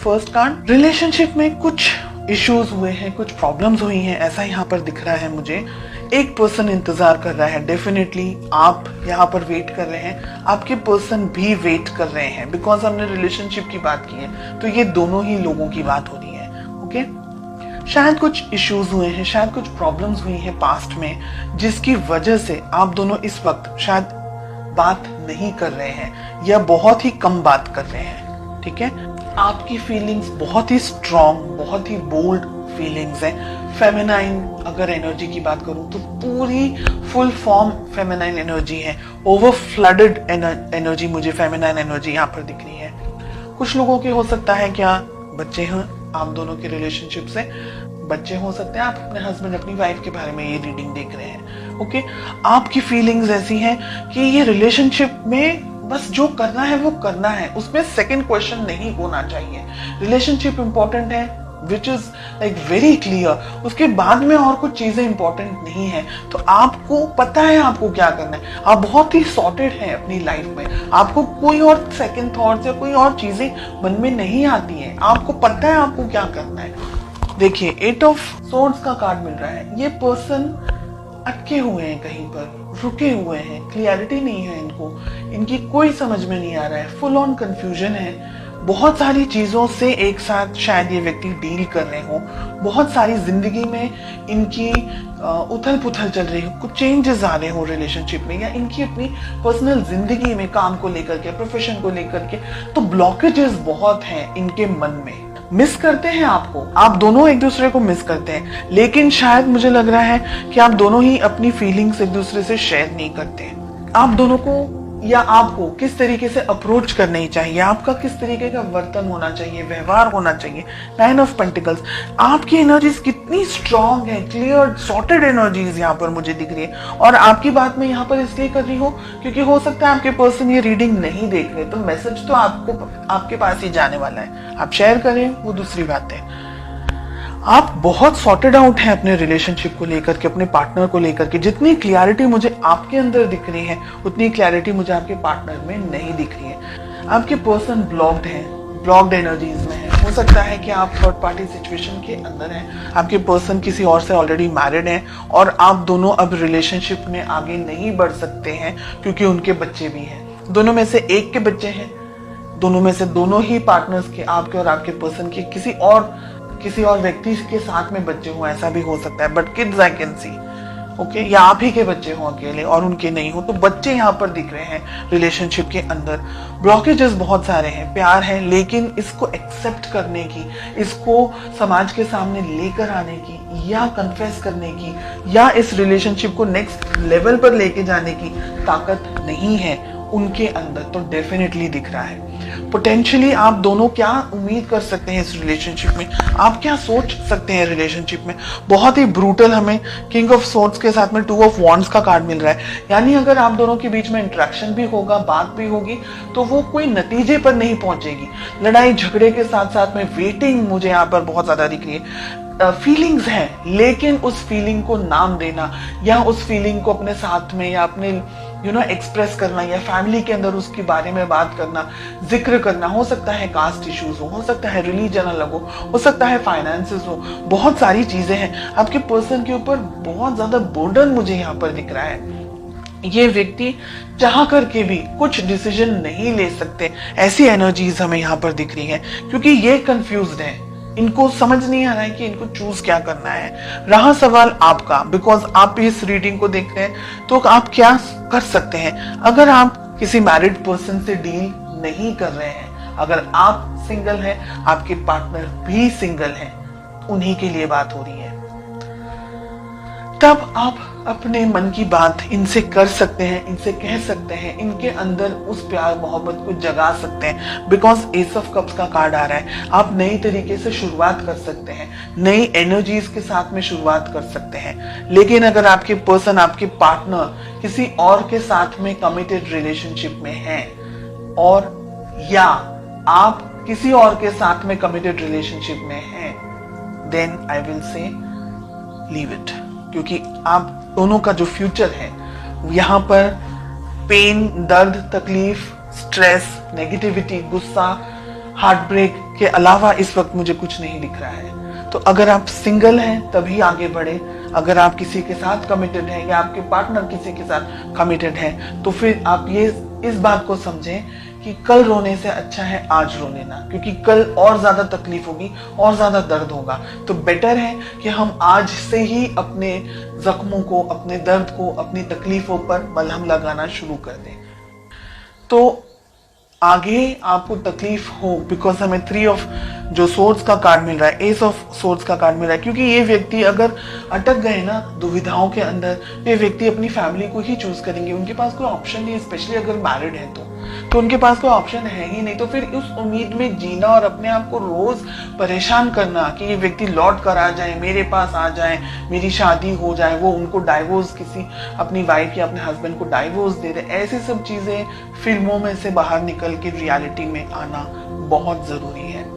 First card, relationship में कुछ issues हुए हैं, कुछ प्रॉब्लम्स हुई हैं, ऐसा यहाँ पर दिख रहा है मुझे। एक पर्सन इंतजार कर रहा है, डेफिनेटली आप यहाँ पर वेट कर रहे हैं, आपके पर्सन भी वेट कर रहे हैं, बिकॉज हमने रिलेशनशिप की बात की है तो ये दोनों ही लोगों की बात हो रही है। ओके, शायद कुछ इश्यूज हुए हैं, शायद कुछ प्रॉब्लम्स हुई हैं पास्ट में, जिसकी वजह से आप दोनों इस वक्त शायद बात नहीं कर रहे हैं या बहुत ही कम बात कर रहे हैं। ठीक है, आपकी फीलिंग्स बहुत ही स्ट्रॉन्ग, बहुत ही बोल्ड फीलिंग्स हैं। फेमिनाइन अगर एनर्जी की बात करूं तो पूरी फुल फॉर्म फेमिनाइन एनर्जी है, ओवर फ्लडेड एनर्जी मुझे फेमिनाइन एनर्जी यहाँ पर दिख रही है। कुछ लोगों के हो सकता है क्या बच्चे हैं आप दोनों के रिलेशनशिप से, बच्चे हो सकते हैं, आप अपने हस्बैंड अपनी वाइफ के बारे में ये रीडिंग देख रहे हैं। ओके, आपकी फीलिंग्स ऐसी हैं कि ये रिलेशनशिप में बस जो करना है वो करना है, उसमें सेकंड क्वेश्चन नहीं होना चाहिए। रिलेशनशिप इंपॉर्टेंट है, which is like very clear, उसके बाद में और कुछ चीजें इंपॉर्टेंट नहीं है। तो आपको पता है आपको क्या करना है, आप बहुत ही सॉर्टेड हैं अपनी लाइफ में, आपको कोई और सेकंड थॉट्स या कोई और चीजें मन में नहीं आती हैं, आपको पता है आपको क्या करना है। देखिए, 8 ऑफ सोर्ड्स का कार्ड मिल रहा है, ये पर्सन अटके हुए हैं, कहीं पर रुके हुए हैं, क्लियरिटी नहीं है इनको, इनकी कोई समझ में नहीं आ रहा है, फुल ऑन कंफ्यूजन है। बहुत सारी चीजों से एक साथ शायद ये व्यक्ति डील कर रहे हो, बहुत सारी जिंदगी में इनकी उथल पुथल चल रही हो, कुछ चेंजेस आ रहे हो रिलेशनशिप में, या इनकी अपनी पर्सनल जिंदगी में काम को लेकर के, प्रोफेशन को लेकर के, तो ब्लॉकेजेस बहुत हैं इनके मन में। मिस करते हैं आपको, आप दोनों एक दूसरे को मिस करते हैं, लेकिन शायद मुझे लग रहा है कि आप दोनों ही अपनी फीलिंग्स एक दूसरे से शेयर नहीं करते। आप दोनों को या आपको किस तरीके से अप्रोच करनी चाहिए, आपका किस तरीके का वर्तन होना चाहिए, व्यवहार होना चाहिए। 9 ऑफ पेंटिकल्स, आपकी एनर्जीज कितनी स्ट्रांग है, क्लियर सॉर्टेड एनर्जीज यहाँ पर मुझे दिख रही है। और आपकी बात मैं यहाँ पर इसलिए कर रही हूँ क्योंकि हो सकता है आपके पर्सन ये रीडिंग नहीं देख रहे, तो मैसेज तो आपके पास ही जाने वाला है, आप शेयर करें वो दूसरी बात है। आप बहुत सॉर्टेड आउट हैं अपने रिलेशनशिप को लेकर के, अपने पार्टनर को लेकर के। जितनी क्लैरिटी मुझे आपके अंदर दिख रही है उतनी क्लैरिटी मुझे आपके पार्टनर में नहीं दिख रही है। आपके पर्सन ब्लॉक्ड है, ब्लॉक्ड एनर्जीज में है। हो सकता है कि आप थर्ड पार्टी सिचुएशन के अंदर हैं, आपके पर्सन किसी और से ऑलरेडी मैरिड हैं और आप दोनों अब रिलेशनशिप में आगे नहीं बढ़ सकते हैं क्योंकि उनके बच्चे भी हैं। दोनों में से एक के बच्चे हैं, दोनों में से दोनों ही पार्टनर्स के, आपके और आपके पर्सन के, किसी और व्यक्ति के साथ में बच्चे हों, ऐसा भी हो सकता है, but kids I can see. Okay, या आप ही के बच्चे हों अकेले और उनके नहीं हो, तो बच्चे यहाँ पर दिख रहे हैं रिलेशनशिप के अंदर। ब्लॉकेजेस बहुत सारे हैं, प्यार है लेकिन इसको एक्सेप्ट करने की, इसको समाज के सामने लेकर आने की या कन्फेस करने की या इस रिलेशनशिप को नेक्स्ट लेवल पर लेके जाने की ताकत नहीं है उनके अंदर, तो डेफिनेटली दिख रहा है। पोटेंशियली आप दोनों क्या उम्मीद कर सकते हैं इस रिलेशनशिप में, आप क्या सोच सकते हैं रिलेशनशिप में। बहुत ही ब्रूटल हमें किंग ऑफ सोर्ड्स के साथ में 2 ऑफ वॉन्ड्स का कार्ड मिल रहा है, यानी अगर आप दोनों के बीच में इंटरेक्शन भी होगा, बात भी होगी, तो वो कोई नतीजे पर नहीं पहुंचेगी। लड़ाई झगड़े के साथ साथ में वेटिंग मुझे यहाँ पर बहुत ज्यादा दिख रही है। फीलिंग्स हैं, लेकिन उस फीलिंग को नाम देना या उस फीलिंग को अपने साथ में या अपने एक्सप्रेस करना या फैमिली के अंदर उसके बारे में बात करना, जिक्र करना, हो सकता है कास्ट इश्यूज हो सकता है रिलीजन अलग हो सकता है फाइनेंसेस हो, बहुत सारी चीजें हैं। आपके पर्सन के ऊपर बहुत ज्यादा बर्डन मुझे यहाँ पर दिख रहा है। ये व्यक्ति चाह करके भी कुछ डिसीजन नहीं ले सकते, ऐसी एनर्जीज हमें यहाँ पर दिख रही है, क्योंकि ये कंफ्यूज्ड है, इनको समझ नहीं आ रहा है कि इनको चूज क्या करना है। रहा सवाल आपका, बिकॉज आप इस रीडिंग को देख रहे हैं, तो आप क्या कर सकते हैं। अगर आप किसी मैरिड पर्सन से डील नहीं कर रहे हैं, अगर आप सिंगल हैं, आपके पार्टनर भी सिंगल हैं, उन्हीं के लिए बात हो रही है, तब आप अपने मन की बात इनसे कर सकते हैं, इनसे कह सकते हैं, इनके अंदर उस प्यार मोहब्बत को जगा सकते हैं। बिकॉज एस ऑफ कप्स का कार्ड आ रहा है, आप नई तरीके से शुरुआत कर सकते हैं, नई एनर्जीज के साथ में शुरुआत कर सकते हैं। लेकिन अगर आपके पर्सन, आपके पार्टनर किसी और के साथ में कमिटेड रिलेशनशिप में है, और या आप किसी और के साथ में कमिटेड रिलेशनशिप में हैं, then I will say leave it, क्योंकि आप दोनों का जो फ्यूचर है यहाँ पर पेन, दर्द, तकलीफ, स्ट्रेस, नेगेटिविटी, गुस्सा, हार्ट ब्रेक के अलावा इस वक्त मुझे कुछ नहीं दिख रहा है। तो अगर आप सिंगल हैं तभी आगे बढ़े, अगर आप किसी के साथ कमिटेड हैं या आपके पार्टनर किसी के साथ कमिटेड है तो फिर आप ये इस बात को समझें कि कल रोने से अच्छा है आज रो लेना, क्योंकि कल और ज्यादा तकलीफ होगी और ज्यादा दर्द होगा। तो बेटर है कि हम आज से ही अपने जख्मों को, अपने दर्द को, अपनी तकलीफों पर मलहम लगाना शुरू कर दें। तो आगे आपको तकलीफ हो, बिकॉज हमें 3 ऑफ जो सोर्ड्स का कार्ड मिल रहा है, एस ऑफ सोर्ड्स का कार्ड मिल रहा है, क्योंकि ये व्यक्ति अगर अटक गए ना दुविधाओं के अंदर, ये व्यक्ति अपनी फैमिली को ही चूज करेंगे। उनके पास कोई ऑप्शन नहीं है, स्पेशली अगर मैरिड है तो उनके पास कोई ऑप्शन है ही नहीं। तो फिर उस उम्मीद में जीना और अपने आप को रोज परेशान करना कि ये व्यक्ति लौट कर आ जाए, मेरे पास आ जाए, मेरी शादी हो जाए, वो उनको डाइवोर्स, किसी अपनी वाइफ या अपने हस्बैंड को डाइवोर्स दे दे, ऐसी सब चीजें फिल्मों में से बाहर निकल के रियलिटी में आना बहुत जरूरी है।